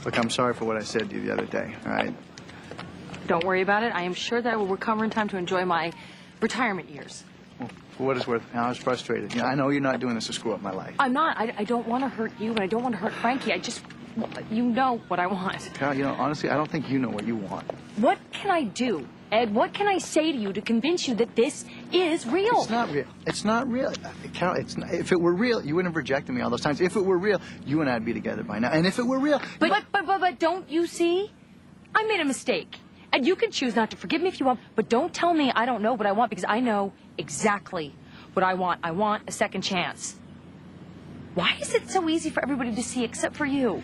Look, I'm sorry for what I said to you the other day, all right? Don't worry about it. I am sure that I will recover in time to enjoy my retirement years. Well, for what it's worth, I was frustrated. You know, I know you're not doing this to screw up my life. I'm not. I don't want to hurt you, and I don't want to hurt Frankie. You know what I want. Carol, you know, honestly, I don't think you know what you want. What can I do, Ed? What can I say to you to convince you that this is real? It's not real. It's not real. Carol, if it were real, you wouldn't have rejected me all those times. If it were real, you and I'd be together by now. And if it were real... But don't you see? I made a mistake. And you can choose not to forgive me if you want, but don't tell me I don't know what I want, because I know exactly what I want. I want a second chance. Why is it so easy for everybody to see except for you?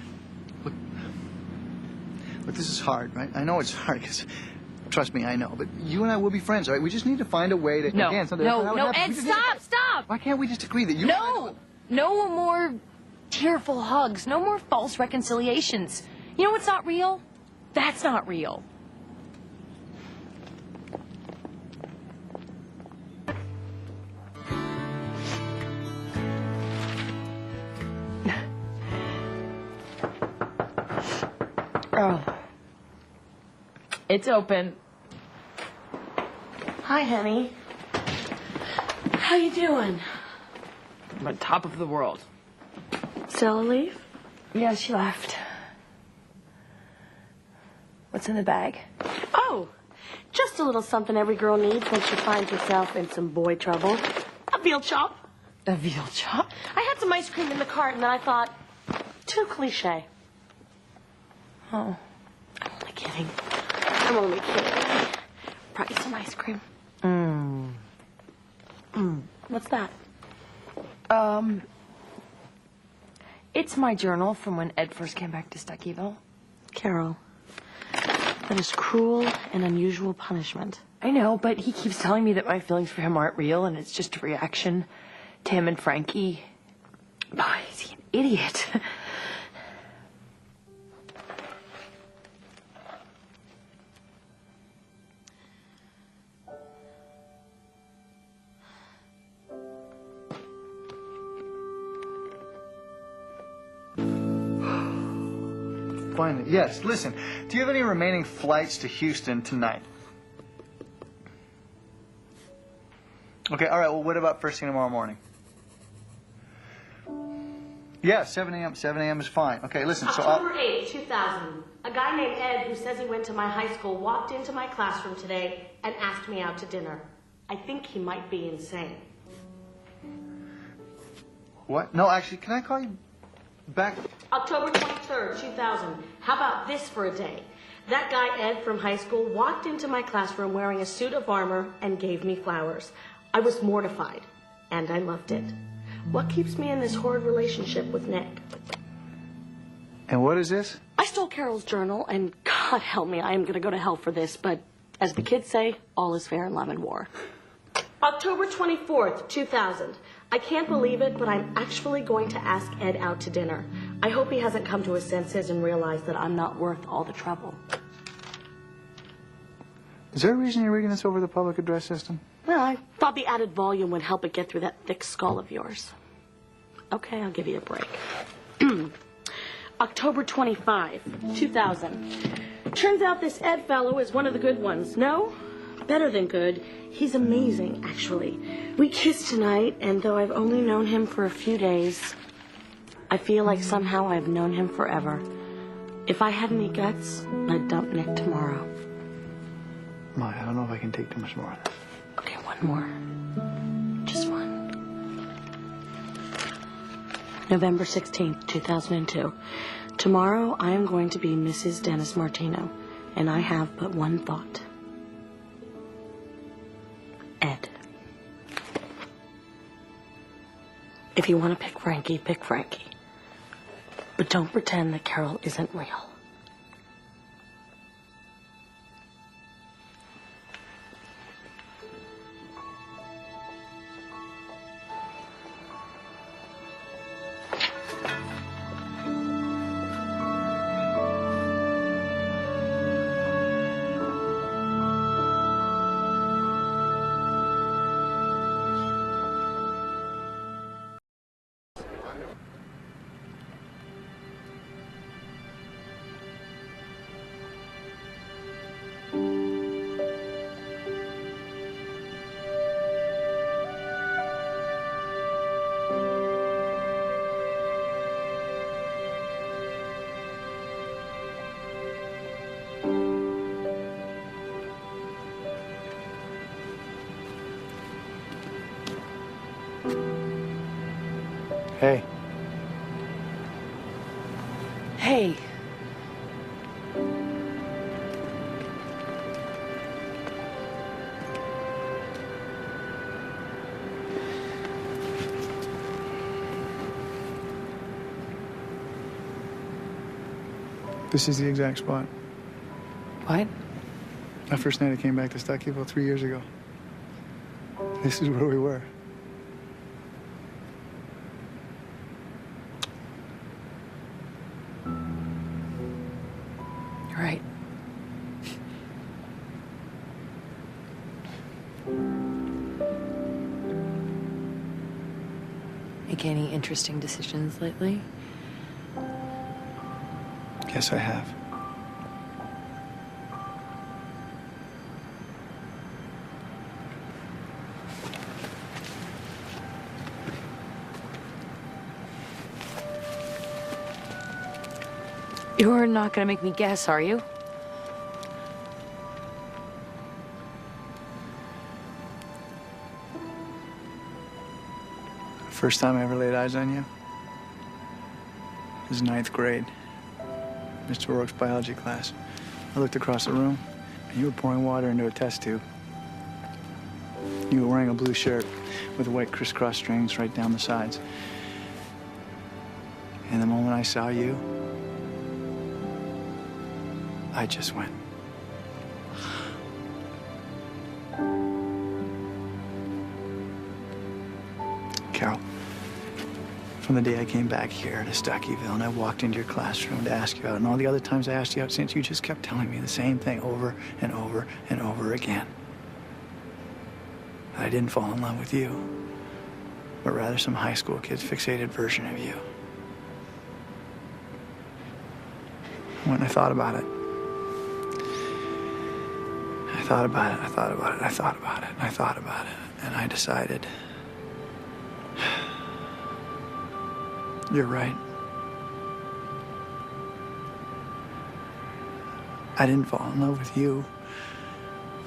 Look, this is hard, right? I know it's hard because, trust me, I know. But you and I will be friends, all right? We just need to find a way to... No, again, no, Ed, stop! Why can't we just agree that you... No more tearful hugs. No more false reconciliations. You know what's not real? That's not real. Oh. It's open. Hi, honey. How you doing? I'm on top of the world. Stella leave? Yeah, she left. What's in the bag? Oh, just a little something every girl needs when she finds herself in some boy trouble. A veal chop. A veal chop? I had some ice cream in the cart, and I thought, too cliche. Oh. I'm only kidding. I'm only kidding. Brought you some ice cream. What's that? It's my journal from when Ed first came back to Stuckyville. Carol, that is cruel and unusual punishment. I know, but he keeps telling me that my feelings for him aren't real and it's just a reaction to him and Frankie. Oh, is he an idiot? Finally, yes. Listen, do you have any remaining flights to Houston tonight? Okay, all right. Well, what about first thing tomorrow morning? Yeah, 7 a.m. 7 a.m. is fine. Okay, listen, so October 8th, 2000. A guy named Ed who says he went to my high school walked into my classroom today and asked me out to dinner. I think he might be insane. What? No, actually, can I call you back? October 23rd, 2000. How about this for a day? That guy, Ed, from high school, walked into my classroom wearing a suit of armor and gave me flowers. I was mortified, and I loved it. What keeps me in this horrid relationship with Nick? And what is this? I stole Carol's journal, and God help me, I am going to go to hell for this, but as the kids say, all is fair in love and war. October 24th, 2000. I can't believe it, but I'm actually going to ask Ed out to dinner. I hope he hasn't come to his senses and realized that I'm not worth all the trouble. Is there a reason you're reading this over the public address system? Well, I thought the added volume would help it get through that thick skull of yours. Okay, I'll give you a break. October 25, 2000. Turns out this Ed fellow is one of the good ones. No? Better than good. He's amazing, actually. We kissed tonight, and though I've only known him for a few days, I feel like somehow I've known him forever. If I had any guts, I'd dump Nick tomorrow. Molly, I don't know if I can take too much more of this. Okay, one more. Just one. November 16th, 2002. Tomorrow, I am going to be Mrs. Dennis Martino, and I have but one thought. Ed. If you want to pick Frankie, pick Frankie. But don't pretend that Carol isn't real. Hey. Hey. This is the exact spot. What? My first night I came back to Stuckyville 3 years ago. This is where we were. You're right. Make any interesting decisions lately? Yes, I have. You're not gonna make me guess, are you? First time I ever laid eyes on you was ninth grade. Mr. O'Rourke's biology class. I looked across the room, and you were pouring water into a test tube. You were wearing a blue shirt with white crisscross strings right down the sides. And the moment I saw you, I just went. Carol, from the day I came back here to Stuckyville and I walked into your classroom to ask you out, and all the other times I asked you out since, you just kept telling me the same thing over and over and over again. That I didn't fall in love with you, but rather some high school kid's fixated version of you. When I thought about it, I thought about it, and I decided, you're right. I didn't fall in love with you.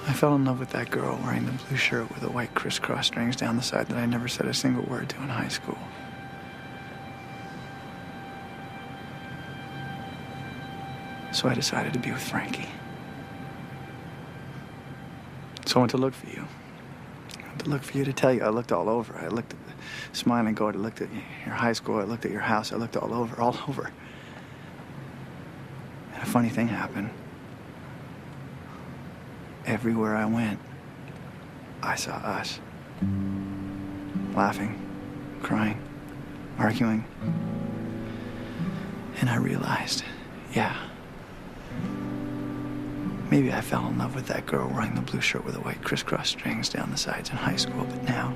I fell in love with that girl wearing the blue shirt with the white crisscross strings down the side that I never said a single word to in high school. So I decided to be with Frankie. So I went to look for you. I went to look for you to tell you. I looked all over. I looked at the Smiling Goat. I looked at your high school. I looked at your house. I looked all over. And a funny thing happened. Everywhere I went, I saw us. Laughing, crying, arguing. And I realized, yeah, maybe I fell in love with that girl wearing the blue shirt with the white crisscross strings down the sides in high school, but now,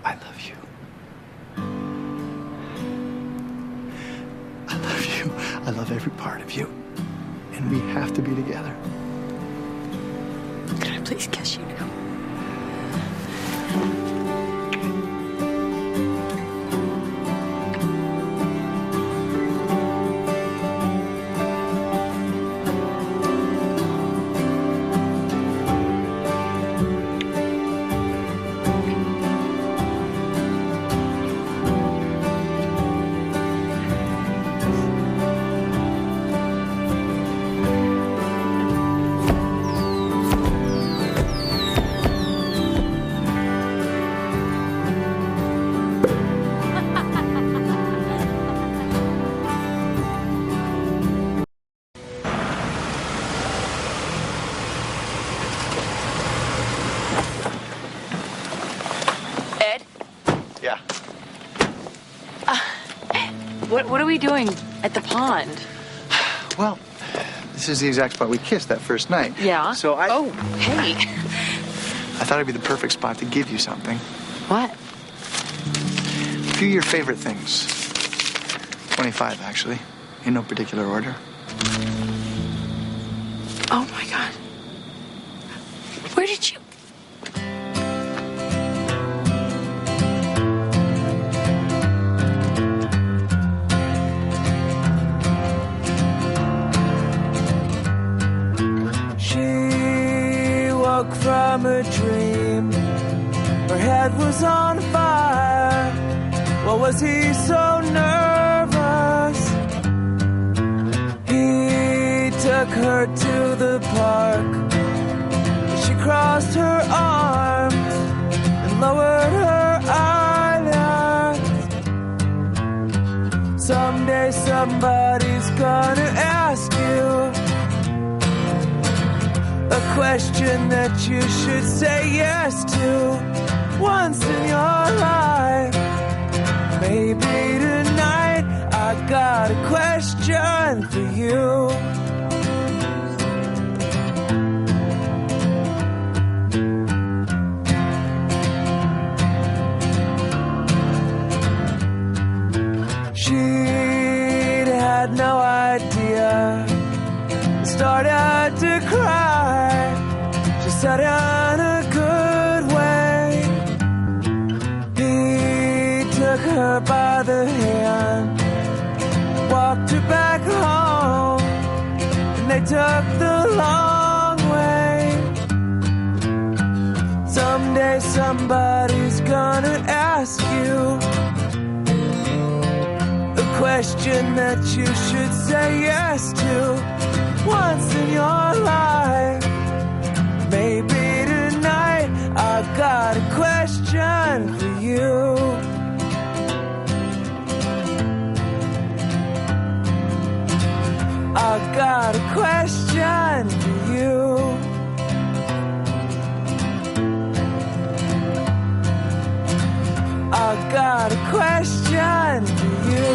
I love you. I love you. I love every part of you. And we have to be together. Can I please kiss you now? Yeah. What are we doing at the pond? Well, this is the exact spot we kissed that first night. Yeah? So Oh, hey. I thought it'd be the perfect spot to give you something. What? A few of your favorite things. 25, actually. In no particular order. Oh, my God. Where did you... She walked from head was on fire. Why was he so nervous? He took her to the park. She crossed her arms and lowered her eyelids. Someday somebody's gonna ask you a question that you should say yes to once in your life. Maybe tonight I got a question for you. She'd had no idea, started to cry. She said in a good way. He took her by the hand, walked her back home, and they took the long way. Someday somebody's gonna ask you a question that you should say yes to once in your life. Maybe tonight I got a question for you. I got a question for you. I got a question for you.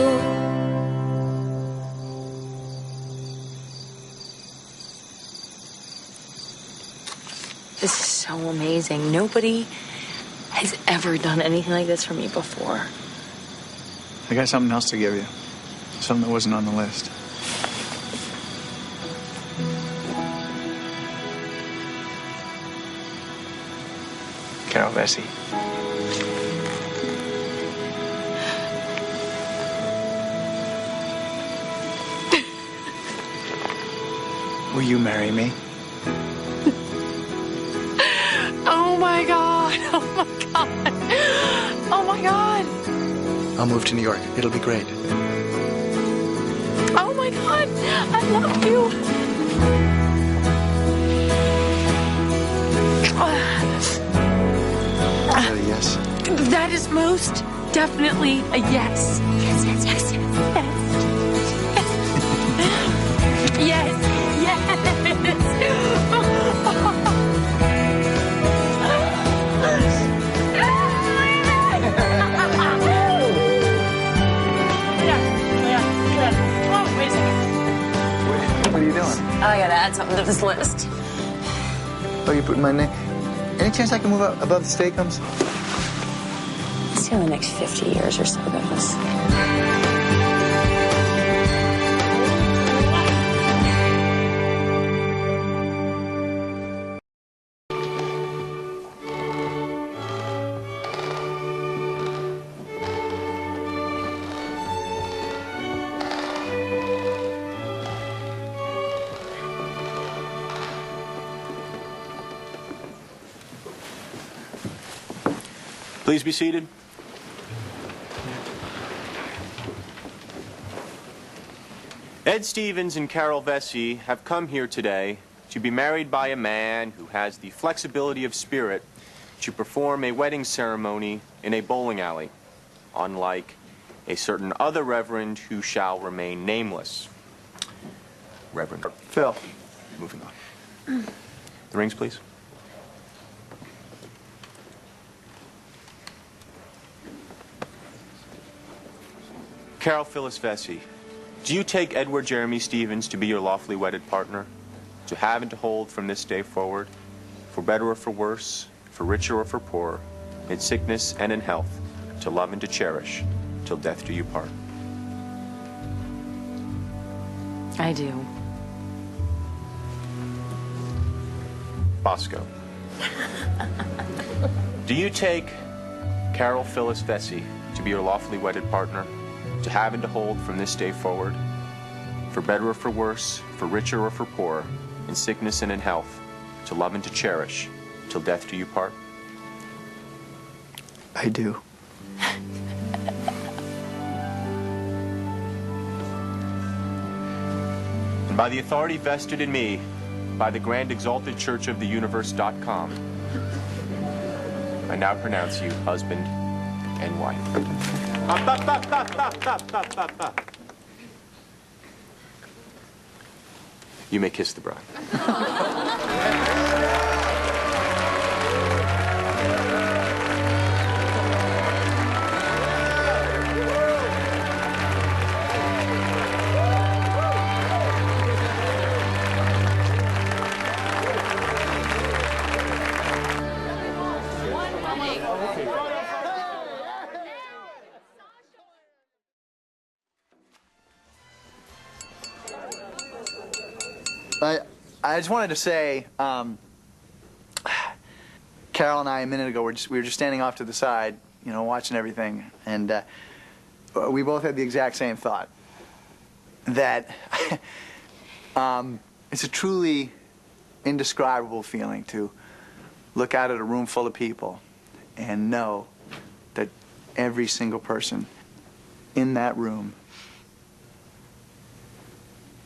This is so amazing. Nobody has ever done anything like this for me before. I got something else to give you. Something that wasn't on the list. Carol Vesey. Will you marry me? Oh my God. Oh my God. Oh my God. I'll move to New York. It'll be great. Oh my God. I love you. Is that a yes? That is most definitely a yes. Yes, yes, yes, yes, yes. Yes, yes. What are you doing? I gotta add something to this list. Oh, you're putting my name. Any chance I can move up above the Steakums? Let's see how the next 50 years or so goes. Please be seated. Ed Stevens and Carol Vesey have come here today to be married by a man who has the flexibility of spirit to perform a wedding ceremony in a bowling alley, unlike a certain other reverend who shall remain nameless. Reverend Phil. Moving on. The rings, please. Carol Phyllis Vesey, do you take Edward Jeremy Stevens to be your lawfully wedded partner, to have and to hold from this day forward, for better or for worse, for richer or for poorer, in sickness and in health, to love and to cherish, till death do you part? I do. Bosco, do you take Carol Phyllis Vesey to be your lawfully wedded partner, to have and to hold from this day forward, for better or for worse, for richer or for poorer, in sickness and in health, to love and to cherish, till death do you part? I do. And by the authority vested in me by the Grand Exalted Church of the Universe.com, I now pronounce you husband and wife. You may kiss the bride. I just wanted to say, Carol and I a minute ago we were just standing off to the side, you know, watching everything, and we both had the exact same thought. That it's a truly indescribable feeling to look out at a room full of people and know that every single person in that room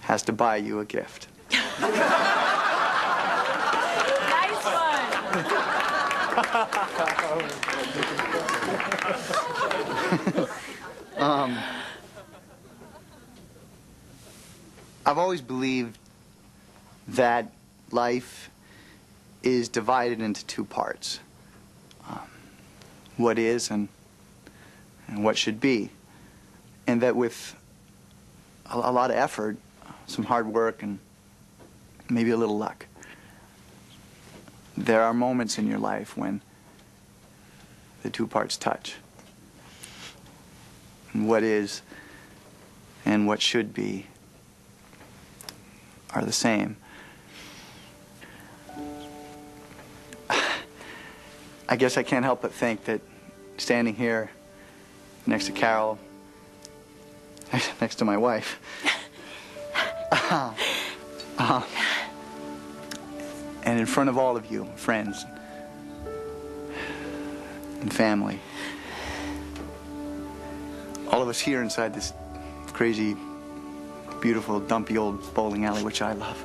has to buy you a gift. Nice one. I've always believed that life is divided into two parts. What is and what should be. And that with a lot of effort, some hard work, and maybe a little luck, there are moments in your life when the two parts touch. And what is and what should be are the same. I guess I can't help but think that standing here next to Carol, next to my wife, and in front of all of you, friends and family, all of us here inside this crazy, beautiful, dumpy old bowling alley, which I love,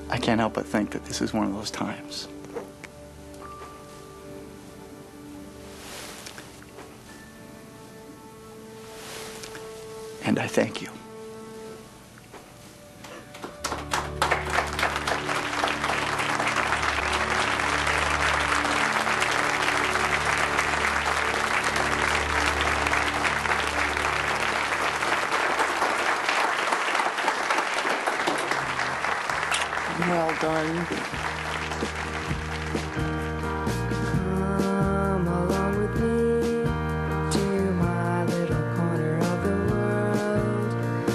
I can't help but think that this is one of those times. And I thank you. Well done. Come along with me to my little corner of the world.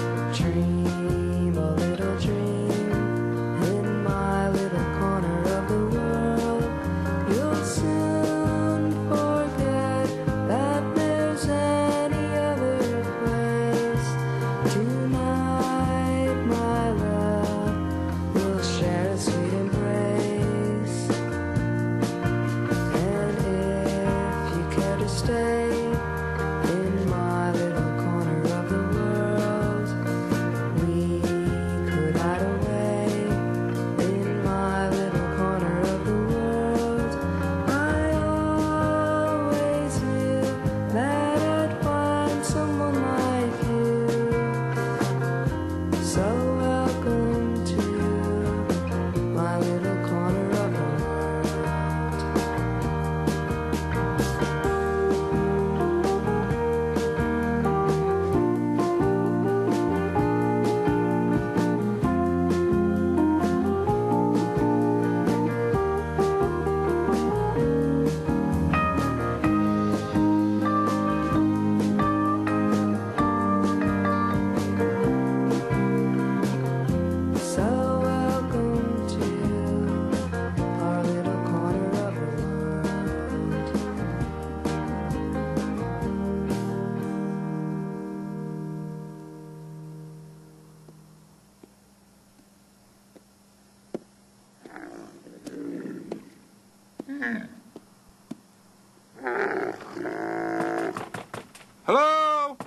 Hello?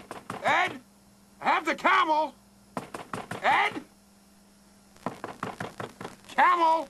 Ed? I have the camel. Ed? Camel?